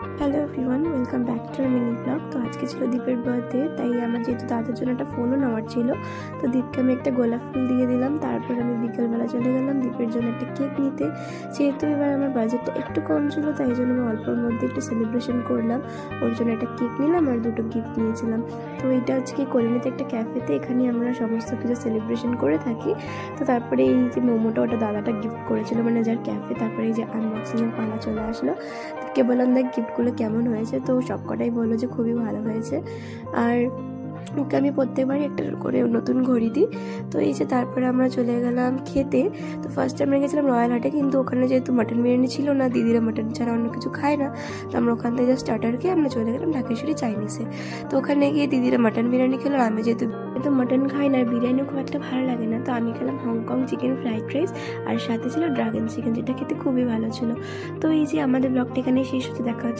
Hello everyone, welcome back to our mini blog. তো আজকে ছিল দীপের বার্থডে, তাই আমার যেহেতু দাদার জন্য একটা ফোনও নেওয়ার ছিল, তো দীপকে আমি একটা গোলাপ ফুল দিয়ে দিলাম। তারপর আমি বিকেলবেলা চলে গেলাম দীপের জন্য একটা কেক নিতে। যেহেতু এবার আমার বাজেটটা একটু কম ছিল, তাই জন্য আমি অল্পর মধ্যে একটু সেলিব্রেশন করলাম। ওর জন্য একটা কেক নিলাম আর দুটো গিফট নিয়েছিলাম। তো এটা আজকে কলোনিতে একটা ক্যাফেতে, এখানে আমরা সমস্ত কিছু সেলিব্রেশন করে থাকি। তো তারপরে এই যে মোমোটা, ওটা দাদাটা গিফট করেছিল, মানে যার ক্যাফে। তারপরে এই যে আনবক্সিংয়ের পালা চলে আসলো। কে বললাম, দেখ গিফটগুলো কেমন হয়েছে, তো সবকটাই বললো যে খুবই ভালো হয়েছে। আর ওকে আমি প্রত্যেকবারই একটা করে নতুন ঘড়ি দিই। তো এই যে তারপরে আমরা চলে গেলাম খেতে। তো ফার্স্টে আমরা গেছিলাম রয়্যাল হাটে, কিন্তু ওখানে যেহেতু মাটন বিরিয়ানি ছিল না, দিদিরা মাটন ছাড়া অন্য কিছু খায় না, তো আমরা ওখান থেকে জাস্ট স্টার্টার খেয়ে আমরা চলে গেলাম ঢাকেশ্বরী চাইনিজে। তো ওখানে গিয়ে দিদিরা মাটন বিরিয়ানি খেলো, আমি যেহেতু মাটন খাই না আর বিরিয়ানিও খুব একটা ভালো লাগে না, তো আমি খেলাম হংকং চিকেন ফ্রাইড রাইস, আর সাথে ছিল ড্রাগন চিকেন, যেটা খেতে খুবই ভালো ছিল। তো এই যে আমাদের ব্লগটা এখানে শেষ হতে, দেখা হচ্ছে